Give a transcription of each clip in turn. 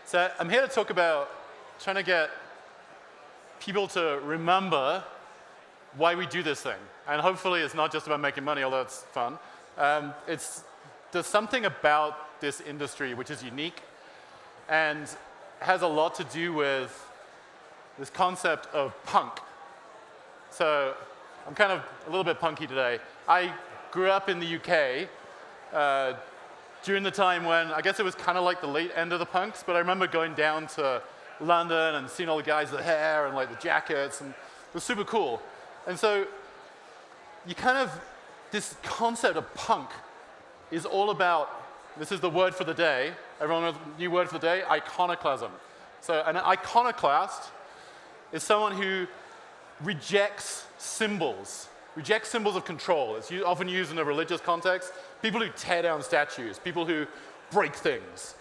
So I'm here to talk about trying to get people to remember why we do this thing. And hopefully it's not just about making money, although it's fun. There's something about this industry which is unique and has a lot to do with this concept of punk. So I'm kind of a little bit punky today. I grew up in the UK during the time when, I guess it was kind of like the late end of the punks, but I remember going down to London and seeing all the guys with the hair and like the jackets, and it was super cool. And so this concept of punk is all about, this is the word for the day, everyone knows the new word for the day, iconoclasm. So an iconoclast is someone who rejects symbols of control. It's often used in a religious context. People who tear down statues, people who break things.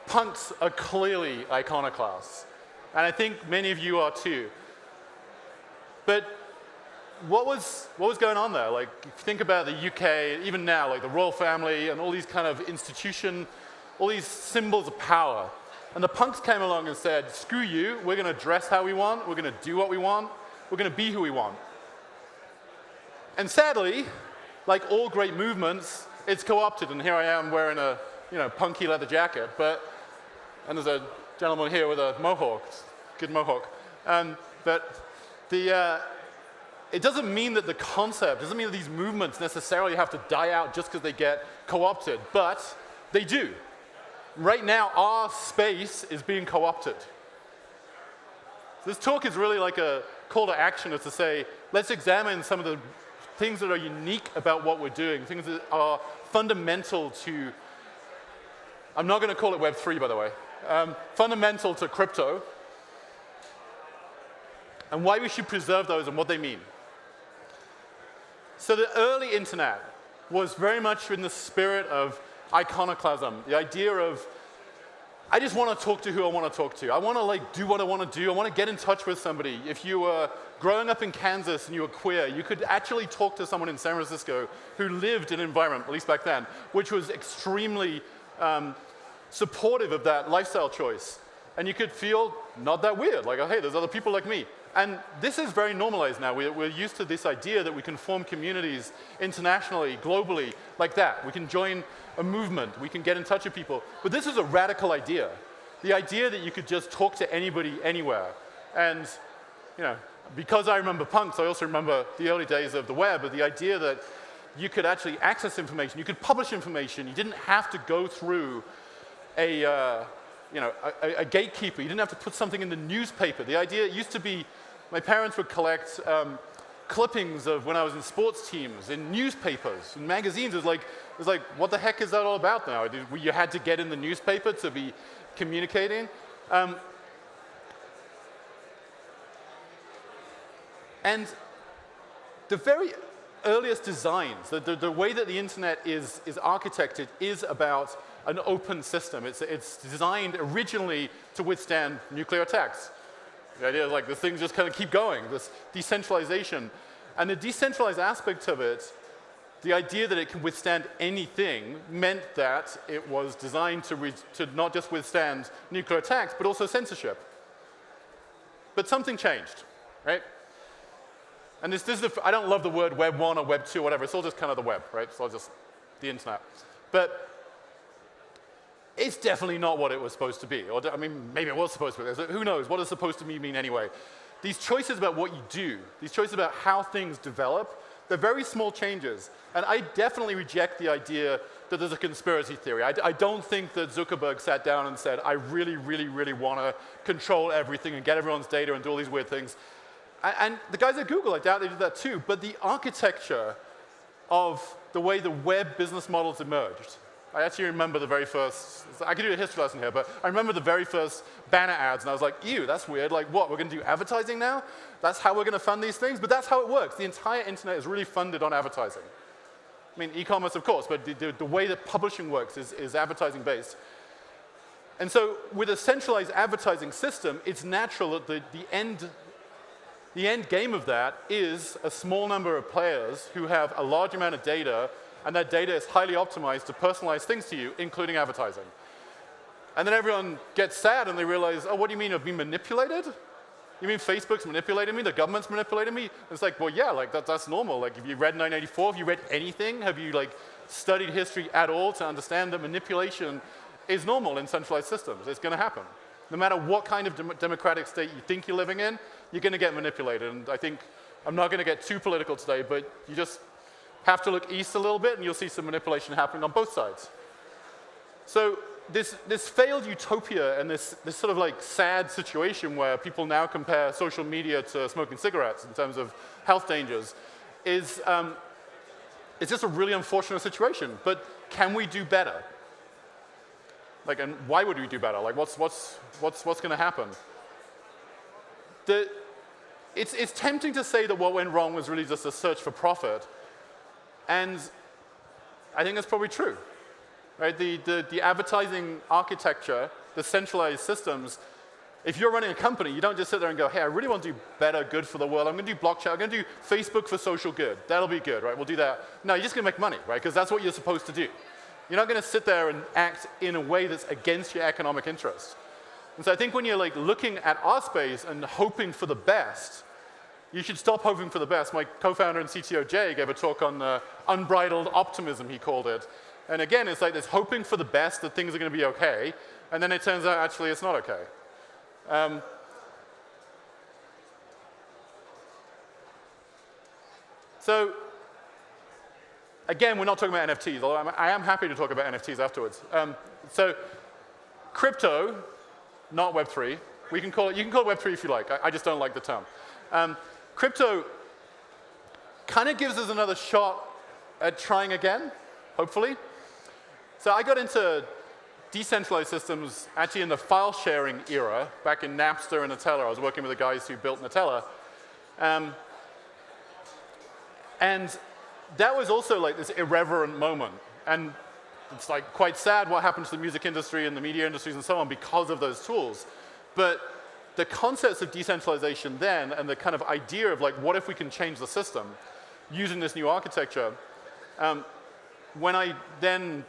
Punks are clearly iconoclasts. And I think many of you are too. But what was going on there? Like, if you think about the UK, even now, like the royal family and all these kind of institution, all these symbols of power. And the punks came along and said, screw you, we're going to dress how we want, we're going to do what we want, we're going to be who we want. And sadly, like all great movements, it's co-opted, and here I am wearing a punky leather jacket, and there's a gentleman here with a mohawk, good mohawk. It doesn't mean that the concept, doesn't mean that these movements necessarily have to die out just because they get co-opted, but they do. Right now, our space is being co-opted. This talk is really like a call to action, is to say, let's examine some of the things that are unique about what we're doing, things that are fundamental to, I'm not going to call it Web 3, by the way, fundamental to crypto, and why we should preserve those and what they mean. So the early internet was very much in the spirit of iconoclasm, the idea of, I just want to talk to who I want to talk to. I want to do what I want to do. I want to get in touch with somebody. If you were growing up in Kansas and you were queer, you could actually talk to someone in San Francisco who lived in an environment, at least back then, which was extremely supportive of that lifestyle choice. And you could feel not that weird, like, oh, hey, there's other people like me. And this is very normalized now. We're used to this idea that we can form communities internationally, globally, like that. We can join a movement. We can get in touch with people. But this is a radical idea. The idea that you could just talk to anybody, anywhere. And, because I remember punks, I also remember the early days of the web, but the idea that you could actually access information, you could publish information, you didn't have to go through a gatekeeper. You didn't have to put something in the newspaper. The idea, it used to be, my parents would collect clippings of when I was in sports teams, in newspapers, in magazines. It was like, what the heck is that all about now? You had to get in the newspaper to be communicating. And the very earliest designs, the way that the internet is architected is about an open system. It's designed originally to withstand nuclear attacks. The idea is like this thing just kind of keep going, this decentralization. And the decentralized aspect of it, the idea that it can withstand anything, meant that it was designed to not just withstand nuclear attacks, but also censorship. But something changed, right? And I don't love the word Web 1 or Web 2 or whatever. It's all just kind of the web, right? It's all just the internet. But it's definitely not what it was supposed to be. Or, I mean, maybe it was supposed to be. Who knows? What is supposed to mean anyway? These choices about what you do, these choices about how things develop, they're very small changes. And I definitely reject the idea that there's a conspiracy theory. I don't think that Zuckerberg sat down and said, I really, really, really want to control everything and get everyone's data and do all these weird things. And the guys at Google, I doubt they did that too. But the architecture of the way the web business models emerged, I actually remember the very first, I could do a history lesson here, but I remember the very first banner ads, and I was like, ew, that's weird. Like, what, we're going to do advertising now? That's how we're going to fund these things? But that's how it works. The entire internet is really funded on advertising. I mean, e-commerce, of course, but the way that publishing works is advertising-based. And so with a centralized advertising system, it's natural that the end game of that is a small number of players who have a large amount of data, and that data is highly optimized to personalize things to you, including advertising. And then everyone gets sad and they realize, oh, what do you mean I've been manipulated? You mean Facebook's manipulating me? The government's manipulating me? It's like, well, yeah, like that's normal. Like, if you read 1984, have you read anything? Have you like studied history at all to understand that manipulation is normal in centralized systems? It's going to happen. No matter what kind of democratic state you think you're living in, you're going to get manipulated. And I think I'm not going to get too political today, but you just have to look east a little bit, and you'll see some manipulation happening on both sides. So this failed utopia and this sort of like sad situation where people now compare social media to smoking cigarettes in terms of health dangers is it's just a really unfortunate situation. But can we do better? Like, and why would we do better? Like, what's going to happen? It's tempting to say that what went wrong was really just a search for profit, and I think that's probably true. Right? The advertising architecture, the centralized systems, if you're running a company, you don't just sit there and go, hey, I really want to do better good for the world. I'm going to do blockchain. I'm going to do Facebook for social good. That'll be good, right? We'll do that. No, you're just going to make money, right? Because that's what you're supposed to do. You're not going to sit there and act in a way that's against your economic interests. And so I think when you're like looking at our space and hoping for the best, you should stop hoping for the best. My co-founder and CTO, Jay, gave a talk on unbridled optimism, he called it. And again, it's like this hoping for the best that things are going to be okay, and then it turns out actually it's not okay. So again, we're not talking about NFTs, although I am happy to talk about NFTs afterwards. So crypto, not Web3. You can call it Web3 if you like. I just don't like the term. Crypto kind of gives us another shot at trying again, hopefully. So I got into decentralized systems actually in the file sharing era, back in Napster and Nutella. I was working with the guys who built Nutella. And that was also like this irreverent moment. And it's like quite sad what happened to the music industry and the media industries and so on because of those tools. But the concepts of decentralization then and the kind of idea of like, what if we can change the system using this new architecture, when I then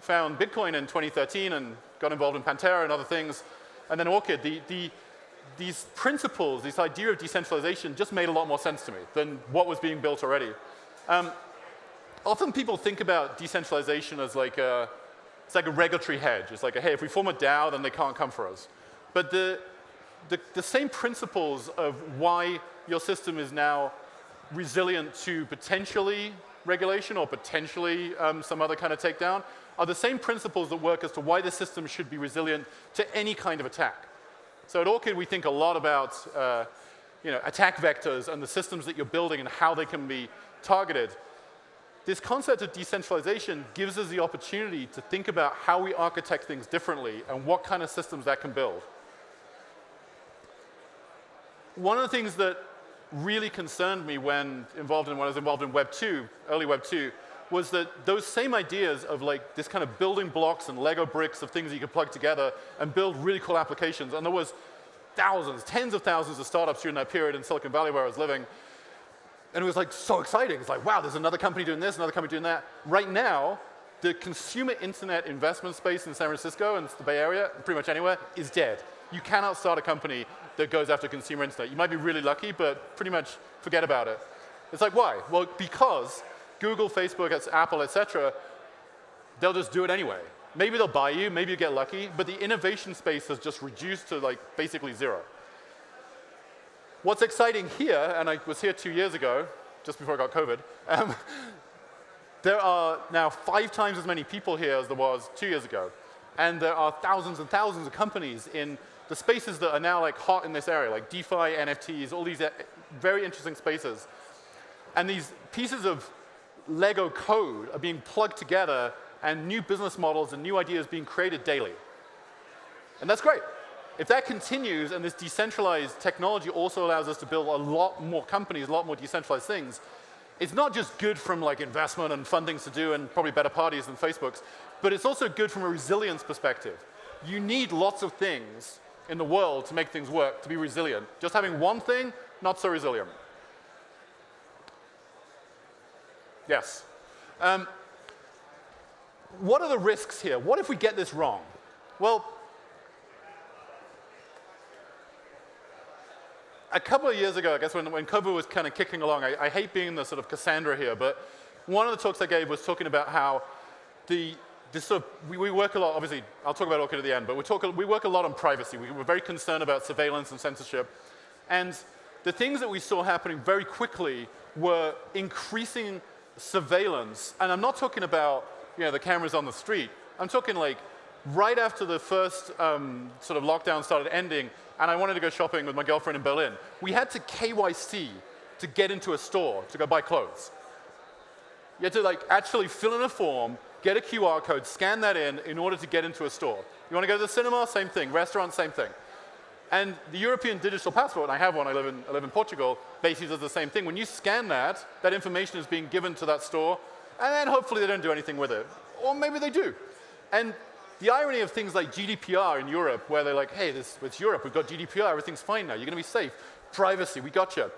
found Bitcoin in 2013 and got involved in Pantera and other things, and then Orchid, these principles, this idea of decentralization just made a lot more sense to me than what was being built already. Often people think about decentralization as like it's like a regulatory hedge. It's like, hey, if we form a DAO, then they can't come for us. But the same principles of why your system is now resilient to potentially regulation or potentially some other kind of takedown are the same principles that work as to why the system should be resilient to any kind of attack. So at Orchid, we think a lot about attack vectors and the systems that you're building and how they can be targeted. This concept of decentralization gives us the opportunity to think about how we architect things differently and what kind of systems that can build. One of the things that really concerned me when I was involved in Web 2, early Web 2, was that those same ideas of like this kind of building blocks and Lego bricks of things that you could plug together and build really cool applications. And there was thousands, tens of thousands of startups during that period in Silicon Valley where I was living. And it was like so exciting. It's like, wow, there's another company doing this, another company doing that. Right now, the consumer internet investment space in San Francisco and the Bay Area, pretty much anywhere, is dead. You cannot start a company that goes after consumer internet. You might be really lucky, but pretty much forget about it. It's like, why? Well, because Google, Facebook, Apple, etc., they'll just do it anyway. Maybe they'll buy you, maybe you get lucky, but the innovation space has just reduced to like basically zero. What's exciting here, and I was here 2 years ago, just before I got COVID, there are now 5 times as many people here as there was 2 years ago. And there are thousands and thousands of companies in the spaces that are now like hot in this area, like DeFi, NFTs, all these very interesting spaces. And these pieces of Lego code are being plugged together and new business models and new ideas being created daily. And that's great. If that continues and this decentralized technology also allows us to build a lot more companies, a lot more decentralized things, it's not just good from like investment and fundings to do and probably better parties than Facebook's, but it's also good from a resilience perspective. You need lots of things in the world to make things work, to be resilient. Just having one thing, not so resilient. Yes. What are the risks here? What if we get this wrong? Well, a couple of years ago, I guess when COVID was kind of kicking along, I hate being the sort of Cassandra here, but one of the talks I gave was talking about how we work a lot, obviously, I'll talk about Orchid at the end, but we work a lot on privacy. We're very concerned about surveillance and censorship. And the things that we saw happening very quickly were increasing surveillance. And I'm not talking about the cameras on the street. I'm talking like right after the first sort of lockdown started ending, and I wanted to go shopping with my girlfriend in Berlin, we had to KYC to get into a store to go buy clothes. You had to like actually fill in a form, get a QR code, scan that in order to get into a store. You want to go to the cinema? Same thing. Restaurant? Same thing. And the European digital passport, and I have one, I live in Portugal, basically does the same thing. When you scan that, that information is being given to that store, and then hopefully they don't do anything with it. Or maybe they do. And the irony of things like GDPR in Europe, where they're like, hey, it's Europe, we've got GDPR, everything's fine now, you're going to be safe. Privacy, we got you.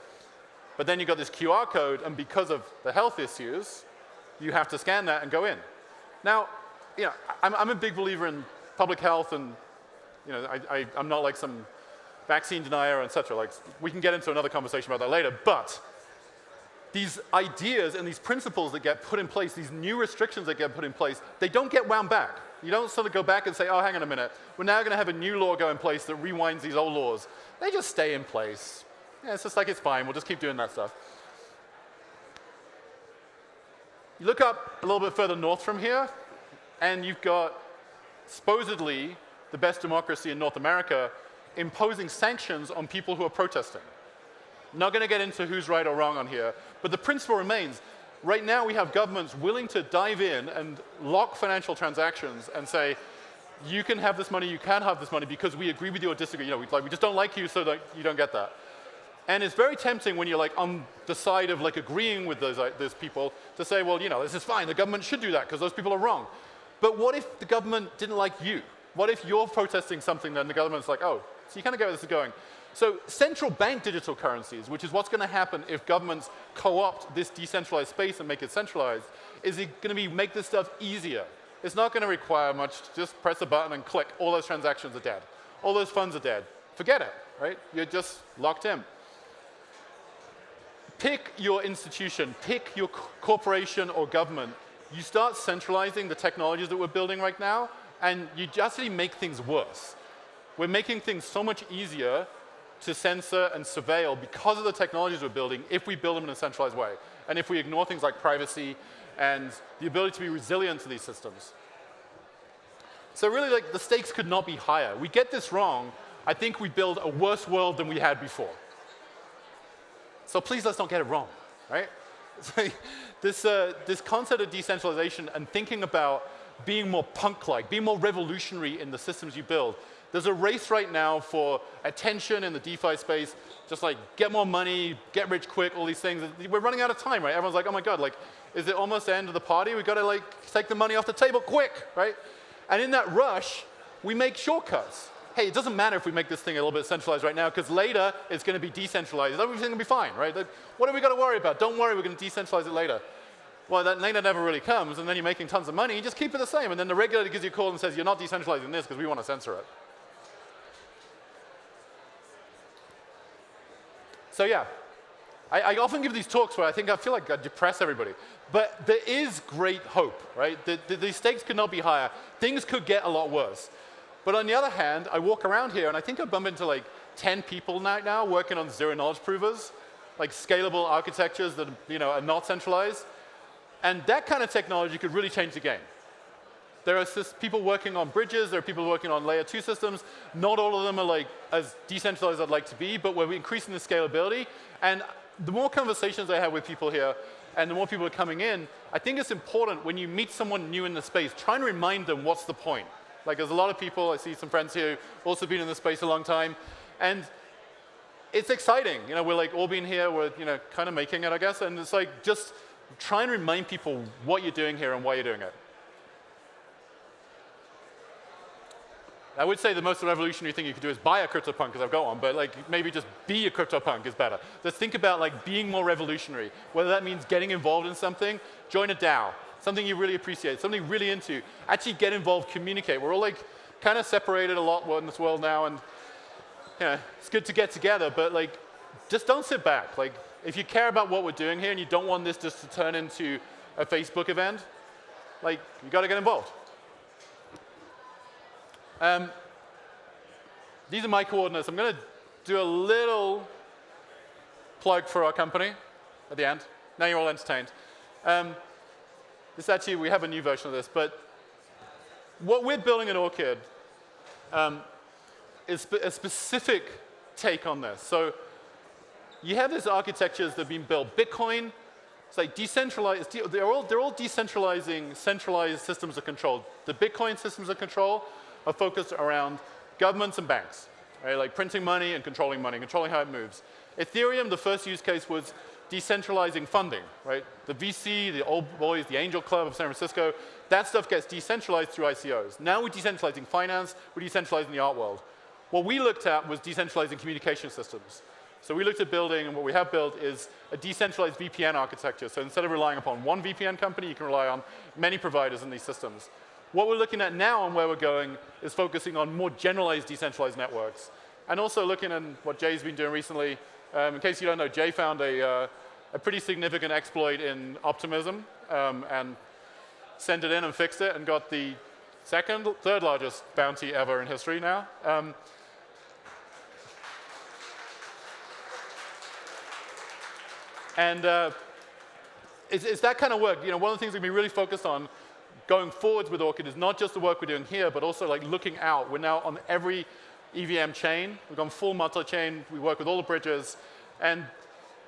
But then you got this QR code, and because of the health issues, you have to scan that and go in. Now, I'm a big believer in public health, and I'm not like some vaccine denier, etc. Like, we can get into another conversation about that later, but these ideas and these principles that get put in place, these new restrictions that get put in place, they don't get wound back. You don't sort of go back and say, oh, hang on a minute, we're now going to have a new law go in place that rewinds these old laws. They just stay in place. Yeah, it's just like, it's fine, we'll just keep doing that stuff. You look up a little bit further north from here, and you've got supposedly the best democracy in North America imposing sanctions on people who are protesting. Not going to get into who's right or wrong on here, but the principle remains. Right now we have governments willing to dive in and lock financial transactions and say, you can have this money, you can't have this money because we agree with you or disagree. We just don't like you, so that you don't get that. And it's very tempting when you're like on the side of like agreeing with those people to say, well, this is fine, the government should do that because those people are wrong. But what if the government didn't like you? What if you're protesting something and the government's like, oh, so you kind of get where this is going. So central bank digital currencies, which is what's going to happen if governments co-opt this decentralized space and make it centralized, is it going to make this stuff easier. It's not going to require much. Just press a button and click. All those transactions are dead. All those funds are dead. Forget it, right? You're just locked in. Pick your institution. Pick your corporation or government. You start centralizing the technologies that we're building right now, and you just actually make things worse. We're making things so much easier to censor and surveil because of the technologies we're building if we build them in a centralized way, and if we ignore things like privacy and the ability to be resilient to these systems. So really, like, the stakes could not be higher. We get this wrong, I think we build a worse world than we had before. So please let's not get it wrong, right? This concept of decentralization and thinking about being more punk-like, being more revolutionary in the systems you build. There's a race right now for attention in the DeFi space, just like get more money, get rich quick, all these things. We're running out of time, right? Everyone's like, oh my God, like, is it almost the end of the party? We've got to like take the money off the table quick, right? And in that rush, we make shortcuts. Hey, it doesn't matter if we make this thing a little bit centralized right now, because later it's going to be decentralized. Everything will be fine, right? Like, what do we got to worry about? Don't worry, we're going to decentralize it later. Well, that later never really comes, and then you're making tons of money. You just keep it the same, and then the regulator gives you a call and says, you're not decentralizing this because we want to censor it. So yeah, I often give these talks where I feel like I depress everybody. But there is great hope, right? The stakes could not be higher. Things could get a lot worse. But on the other hand, I walk around here and I think I bump into like 10 people now working on zero knowledge provers, like scalable architectures that are not centralized. And that kind of technology could really change the game. There are people working on bridges, there are people working on layer 2 systems. Not all of them are like as decentralized as I'd like to be, but we're increasing the scalability. And the more conversations I have with people here, and the more people are coming in, I think it's important when you meet someone new in the space, try and remind them what's the point. Like, there's a lot of people, I see some friends here who've also been in the space a long time, and it's exciting. We're like all being here, we're kind of making it, I guess, and it's like just try and remind people what you're doing here and why you're doing it. I would say the most revolutionary thing you could do is buy a Cryptopunk, because I've got one, but like maybe just be a Cryptopunk is better. Let's think about like being more revolutionary. Whether that means getting involved in something, join a DAO, something you really appreciate, something really into. Actually get involved, communicate. We're all like kind of separated a lot in this world now, and it's good to get together, but like, just don't sit back. Like, if you care about what we're doing here and you don't want this just to turn into a Facebook event, like, you got to get involved. These are my coordinates. I'm going to do a little plug for our company at the end. Now you're all entertained. This actually, we have a new version of this, but what we're building at Orchid is a specific take on this. So you have these architectures that have been built. Bitcoin, it's like decentralized. They're all decentralizing centralized systems of control. The Bitcoin systems of control are focused around governments and banks, right? Like printing money and controlling how it moves. Ethereum, the first use case was decentralizing funding, right? The VC, the old boys, the Angel Club of San Francisco, that stuff gets decentralized through ICOs. Now we're decentralizing finance, we're decentralizing the art world. What we looked at was decentralizing communication systems. So we looked at building, and what we have built is a decentralized VPN architecture. So instead of relying upon one VPN company, you can rely on many providers in these systems. What we're looking at now and where we're going is focusing on more generalized decentralized networks. And also looking at what Jay's been doing recently. In case you don't know, Jay found a pretty significant exploit in optimism and sent it in and fixed it and got the third largest bounty ever in history now. It's that kind of work. One of the things we've been really focused on going forwards with Orchid is not just the work we're doing here, but also like looking out. We're now on every EVM chain. We've gone full multi-chain. We work with all the bridges. And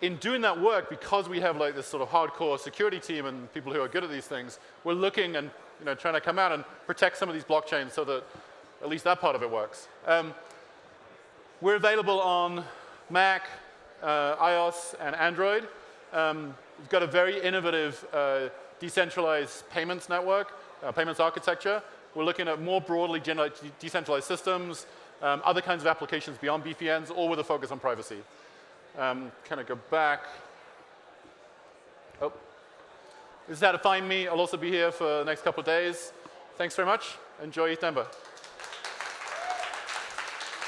in doing that work, because we have like this sort of hardcore security team and people who are good at these things, we're looking and trying to come out and protect some of these blockchains so that at least that part of it works. We're available on Mac, iOS, and Android. We've got a very innovative decentralized payments network, payments architecture. We're looking at more broadly decentralized systems, other kinds of applications beyond VPNs, all with a focus on privacy. Kind of go back. Oh, this is how to find me. I'll also be here for the next couple of days. Thanks very much. Enjoy ETH Denver.